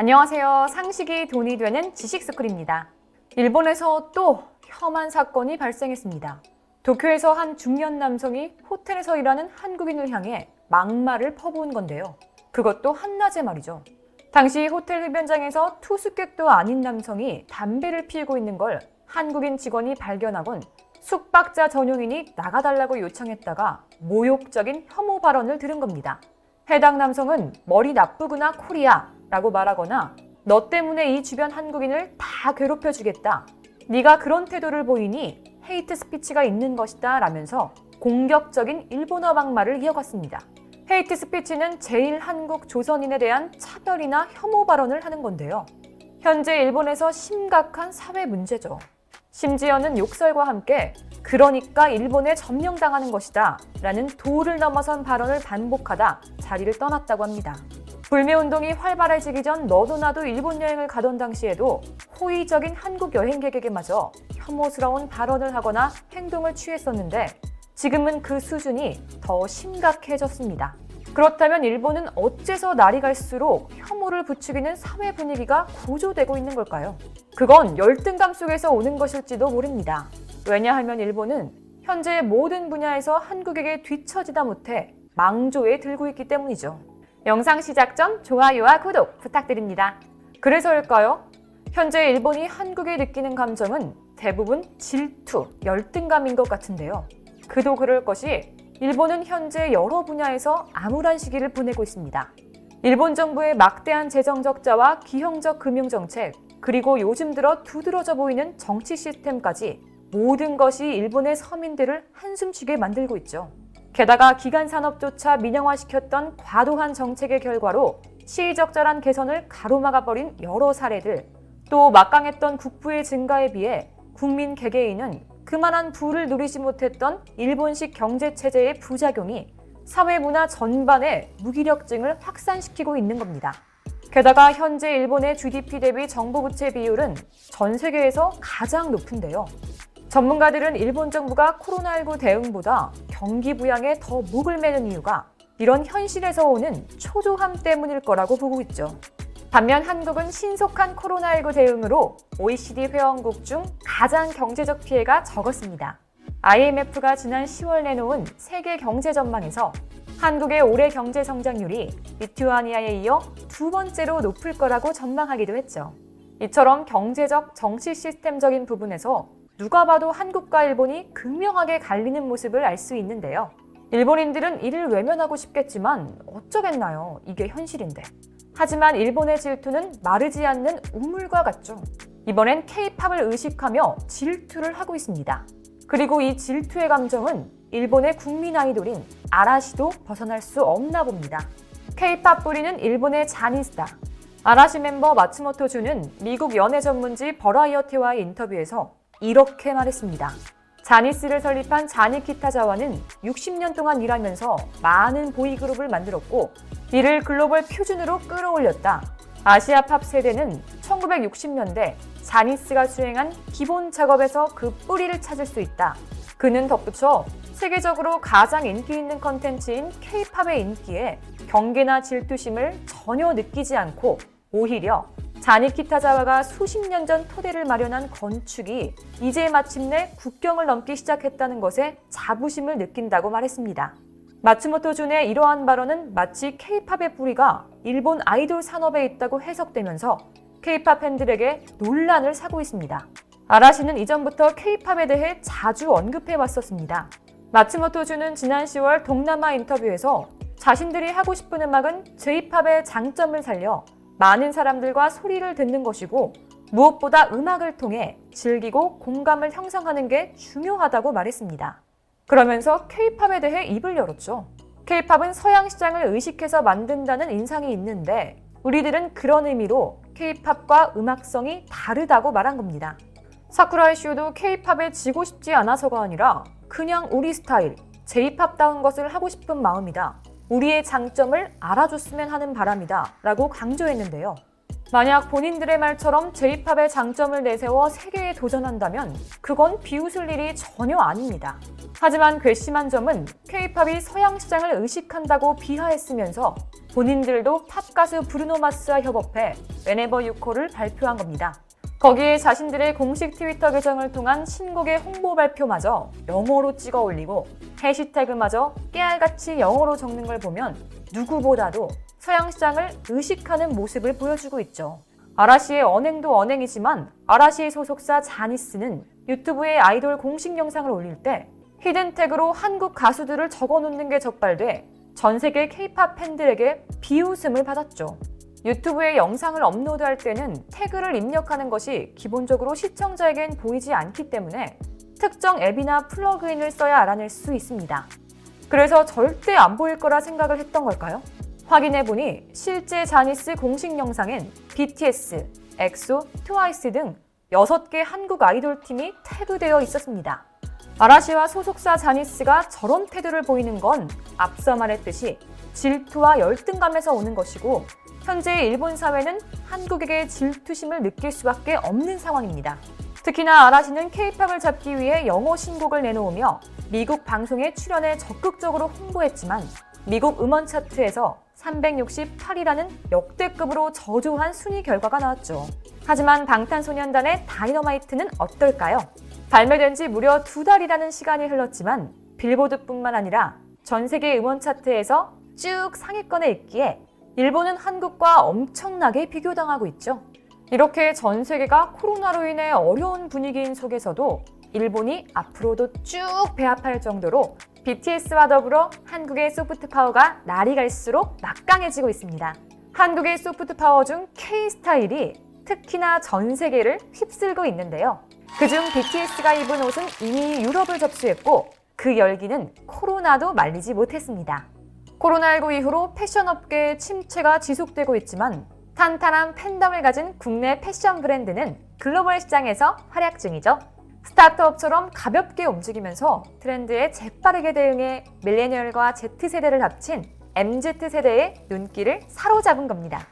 안녕하세요. 상식이 돈이 되는 지식스쿨입니다. 일본에서 또 혐한 사건이 발생했습니다. 도쿄에서 한 중년 남성이 호텔에서 일하는 한국인을 향해 막말을 퍼부은 건데요. 그것도 한낮에 말이죠. 당시 호텔 흡연장에서 투숙객도 아닌 남성이 담배를 피우고 있는 걸 한국인 직원이 발견하곤 숙박자 전용인이 나가달라고 요청했다가 모욕적인 혐오 발언을 들은 겁니다. 해당 남성은 머리 나쁘구나 코리아 라고 말하거나 너 때문에 이 주변 한국인을 다 괴롭혀주겠다. 네가 그런 태도를 보이니 헤이트 스피치가 있는 것이다 라면서 공격적인 일본어 막말을 이어갔습니다. 헤이트 스피치는 제1한국 조선인에 대한 차별이나 혐오 발언을 하는 건데요. 현재 일본에서 심각한 사회 문제죠. 심지어는 욕설과 함께 그러니까 일본에 점령당하는 것이다 라는 도를 넘어선 발언을 반복하다 자리를 떠났다고 합니다. 불매운동이 활발해지기 전 너도 나도 일본 여행을 가던 당시에도 호의적인 한국 여행객에게마저 혐오스러운 발언을 하거나 행동을 취했었는데 지금은 그 수준이 더 심각해졌습니다. 그렇다면 일본은 어째서 날이 갈수록 혐오를 부추기는 사회 분위기가 고조되고 있는 걸까요? 그건 열등감 속에서 오는 것일지도 모릅니다. 왜냐하면 일본은 현재 모든 분야에서 한국에게 뒤처지다 못해 망조에 들고 있기 때문이죠. 영상 시작 전 좋아요와 구독 부탁드립니다. 그래서일까요? 현재 일본이 한국에 느끼는 감정은 대부분 질투, 열등감인 것 같은데요. 그도 그럴 것이 일본은 현재 여러 분야에서 암울한 시기를 보내고 있습니다. 일본 정부의 막대한 재정 적자와 기형적 금융정책, 그리고 요즘 들어 두드러져 보이는 정치 시스템까지 모든 것이 일본의 서민들을 한숨 쉬게 만들고 있죠. 게다가 기간 산업조차 민영화시켰던 과도한 정책의 결과로 시의적절한 개선을 가로막아버린 여러 사례들, 또 막강했던 국부의 증가에 비해 국민 개개인은 그만한 부를 누리지 못했던 일본식 경제체제의 부작용이 사회문화 전반에 무기력증을 확산시키고 있는 겁니다. 게다가 현재 일본의 GDP 대비 정부 부채 비율은 전 세계에서 가장 높은데요. 전문가들은 일본 정부가 코로나19 대응보다 경기 부양에 더 목을 매는 이유가 이런 현실에서 오는 초조함 때문일 거라고 보고 있죠. 반면 한국은 신속한 코로나19 대응으로 OECD 회원국 중 가장 경제적 피해가 적었습니다. IMF가 지난 10월 내놓은 세계 경제 전망에서 한국의 올해 경제 성장률이 리투아니아에 이어 두 번째로 높을 거라고 전망하기도 했죠. 이처럼 경제적, 정치 시스템적인 부분에서 누가 봐도 한국과 일본이 극명하게 갈리는 모습을 알 수 있는데요. 일본인들은 이를 외면하고 싶겠지만 어쩌겠나요? 이게 현실인데. 하지만 일본의 질투는 마르지 않는 우물과 같죠. 이번엔 K-팝을 의식하며 질투를 하고 있습니다. 그리고 이 질투의 감정은 일본의 국민 아이돌인 아라시도 벗어날 수 없나 봅니다. K-팝 뿌리는 일본의 자니스타. 아라시 멤버 마츠모토 준은 미국 연예 전문지 버라이어티와의 인터뷰에서 이렇게 말했습니다. 자니스를 설립한 자니 키타자와는 60년 동안 일하면서 많은 보이그룹을 만들었고 이를 글로벌 표준으로 끌어올렸다. 아시아 팝 세대는 1960년대 자니스가 수행한 기본 작업에서 그 뿌리를 찾을 수 있다. 그는 덧붙여 세계적으로 가장 인기 있는 컨텐츠인 K-팝의 인기에 경계나 질투심을 전혀 느끼지 않고 오히려 자니 키타자와가 수십 년 전 토대를 마련한 건축이 이제 마침내 국경을 넘기 시작했다는 것에 자부심을 느낀다고 말했습니다. 마츠모토 준의 이러한 발언은 마치 K-팝의 뿌리가 일본 아이돌 산업에 있다고 해석되면서 K-팝 팬들에게 논란을 사고 있습니다. 아라시는 이전부터 K-팝에 대해 자주 언급해 왔었습니다. 마츠모토 준은 지난 10월 동남아 인터뷰에서 자신들이 하고 싶은 음악은 J-팝의 장점을 살려 많은 사람들과 소리를 듣는 것이고 무엇보다 음악을 통해 즐기고 공감을 형성하는 게 중요하다고 말했습니다. 그러면서 K-팝에 대해 입을 열었죠. K-팝은 서양 시장을 의식해서 만든다는 인상이 있는데 우리들은 그런 의미로 K-팝과 음악성이 다르다고 말한 겁니다. 사쿠라이 쇼도 K-팝에 지고 싶지 않아서가 아니라 그냥 우리 스타일, J-팝다운 것을 하고 싶은 마음이다. 우리의 장점을 알아줬으면 하는 바람이다 라고 강조했는데요. 만약 본인들의 말처럼 J-팝의 장점을 내세워 세계에 도전한다면 그건 비웃을 일이 전혀 아닙니다. 하지만 괘씸한 점은 K-팝이 서양 시장을 의식한다고 비하했으면서 본인들도 팝 가수 브루노 마스와 협업해 Whenever You Call을 발표한 겁니다. 거기에 자신들의 공식 트위터 계정을 통한 신곡의 홍보 발표마저 영어로 찍어 올리고 해시태그마저 깨알같이 영어로 적는 걸 보면 누구보다도 서양 시장을 의식하는 모습을 보여주고 있죠. 아라시의 언행도 언행이지만 아라시 소속사 자니스는 유튜브에 아이돌 공식 영상을 올릴 때 히든 태그로 한국 가수들을 적어놓는 게 적발돼 전 세계 K-팝 팬들에게 비웃음을 받았죠. 유튜브에 영상을 업로드할 때는 태그를 입력하는 것이 기본적으로 시청자에겐 보이지 않기 때문에 특정 앱이나 플러그인을 써야 알아낼 수 있습니다. 그래서 절대 안 보일 거라 생각을 했던 걸까요? 확인해보니 실제 자니스 공식 영상엔 BTS, 엑소, 트와이스 등 6개 한국 아이돌 팀이 태그되어 있었습니다. 아라시와 소속사 자니스가 저런 태도를 보이는 건 앞서 말했듯이 질투와 열등감에서 오는 것이고 현재 일본 사회는 한국에게 질투심을 느낄 수밖에 없는 상황입니다. 특히나 아라시는 K-팝을 잡기 위해 영어 신곡을 내놓으며 미국 방송에 출연해 적극적으로 홍보했지만 미국 음원 차트에서 368이라는 역대급으로 저조한 순위 결과가 나왔죠. 하지만 방탄소년단의 다이너마이트는 어떨까요? 발매된 지 무려 2달이라는 시간이 흘렀지만 빌보드뿐만 아니라 전 세계 음원 차트에서 쭉 상위권에 있기에 일본은 한국과 엄청나게 비교당하고 있죠. 이렇게 전 세계가 코로나로 인해 어려운 분위기인 속에서도 일본이 앞으로도 쭉 배합할 정도로 BTS와 더불어 한국의 소프트 파워가 날이 갈수록 막강해지고 있습니다. 한국의 소프트 파워 중 K-스타일이 특히나 전 세계를 휩쓸고 있는데요. 그중 BTS가 입은 옷은 이미 유럽을 접수했고 그 열기는 코로나도 말리지 못했습니다. 코로나19 이후로 패션업계의 침체가 지속되고 있지만 탄탄한 팬덤을 가진 국내 패션 브랜드는 글로벌 시장에서 활약 중이죠. 스타트업처럼 가볍게 움직이면서 트렌드에 재빠르게 대응해 밀레니얼과 Z세대를 합친 MZ세대의 눈길을 사로잡은 겁니다.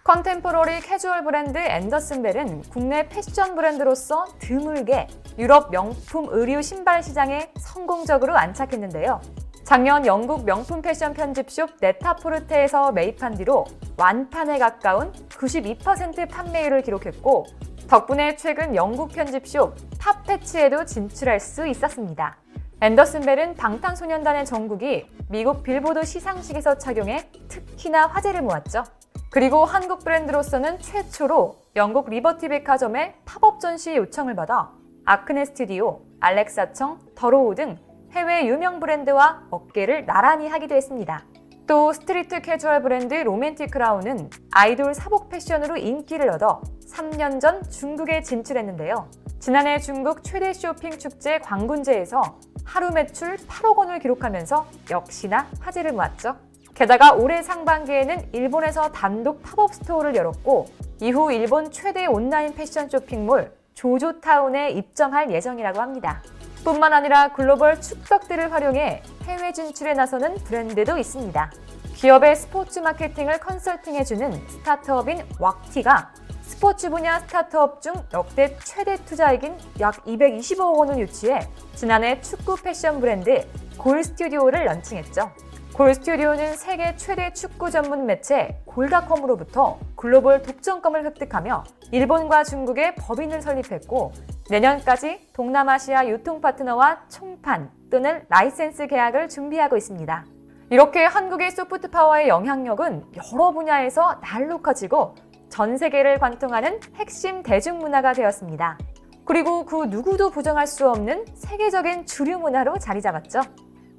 컨템포러리 캐주얼 브랜드 앤더슨벨은 국내 패션 브랜드로서 드물게 유럽 명품 의류 신발 시장에 성공적으로 안착했는데요. 작년 영국 명품 패션 편집숍 네타포르테에서 매입한 뒤로 완판에 가까운 92% 판매율을 기록했고 덕분에 최근 영국 편집숍 팝패치에도 진출할 수 있었습니다. 앤더슨벨은 방탄소년단의 정국이 미국 빌보드 시상식에서 착용해 특히나 화제를 모았죠. 그리고 한국 브랜드로서는 최초로 영국 리버티 백화점의 팝업 전시 요청을 받아 아크네 스튜디오, 알렉사청, 더로우 등 해외 유명 브랜드와 어깨를 나란히 하기도 했습니다. 또 스트리트 캐주얼 브랜드 로맨틱 크라운은 아이돌 사복 패션으로 인기를 얻어 3년 전 중국에 진출했는데요. 지난해 중국 최대 쇼핑 축제 광군제에서 하루 매출 8억 원을 기록하면서 역시나 화제를 모았죠. 게다가 올해 상반기에는 일본에서 단독 팝업 스토어를 열었고 이후 일본 최대 온라인 패션 쇼핑몰 조조타운에 입점할 예정이라고 합니다. 뿐만 아니라 글로벌 축덕들을 활용해 해외 진출에 나서는 브랜드도 있습니다. 기업의 스포츠 마케팅을 컨설팅해주는 스타트업인 왁티가 스포츠 분야 스타트업 중 역대 최대 투자액인 약 220억 원을 유치해 지난해 축구 패션 브랜드 골스튜디오를 런칭했죠. 골스튜디오는 세계 최대 축구 전문 매체 골닷컴으로부터 글로벌 독점권을 획득하며 일본과 중국에 법인을 설립했고 내년까지 동남아시아 유통 파트너와 총판 또는 라이센스 계약을 준비하고 있습니다. 이렇게 한국의 소프트 파워의 영향력은 여러 분야에서 날로 커지고 전 세계를 관통하는 핵심 대중문화가 되었습니다. 그리고 그 누구도 부정할 수 없는 세계적인 주류 문화로 자리 잡았죠.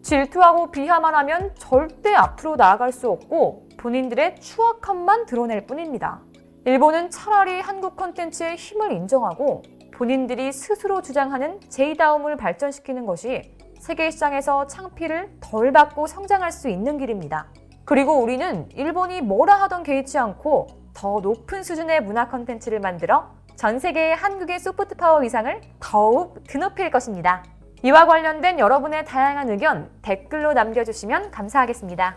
질투하고 비하만 하면 절대 앞으로 나아갈 수 없고 본인들의 추악함만 드러낼 뿐입니다. 일본은 차라리 한국 콘텐츠의 힘을 인정하고 본인들이 스스로 주장하는 J다움을 발전시키는 것이 세계 시장에서 창피를 덜 받고 성장할 수 있는 길입니다. 그리고 우리는 일본이 뭐라 하던 개의치 않고 더 높은 수준의 문화 콘텐츠를 만들어 전 세계의 한국의 소프트 파워 위상을 더욱 드높일 것입니다. 이와 관련된 여러분의 다양한 의견 댓글로 남겨주시면 감사하겠습니다.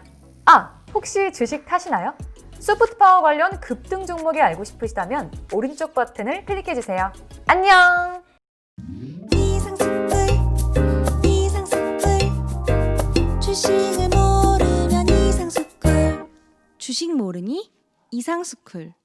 혹시 주식 타시나요? 소프트파워 관련 급등 종목이 알고 싶으시다면 오른쪽 버튼을 클릭해주세요. 안녕! 주식을 모르면 이상스쿨. 주식 모르니 이상스쿨.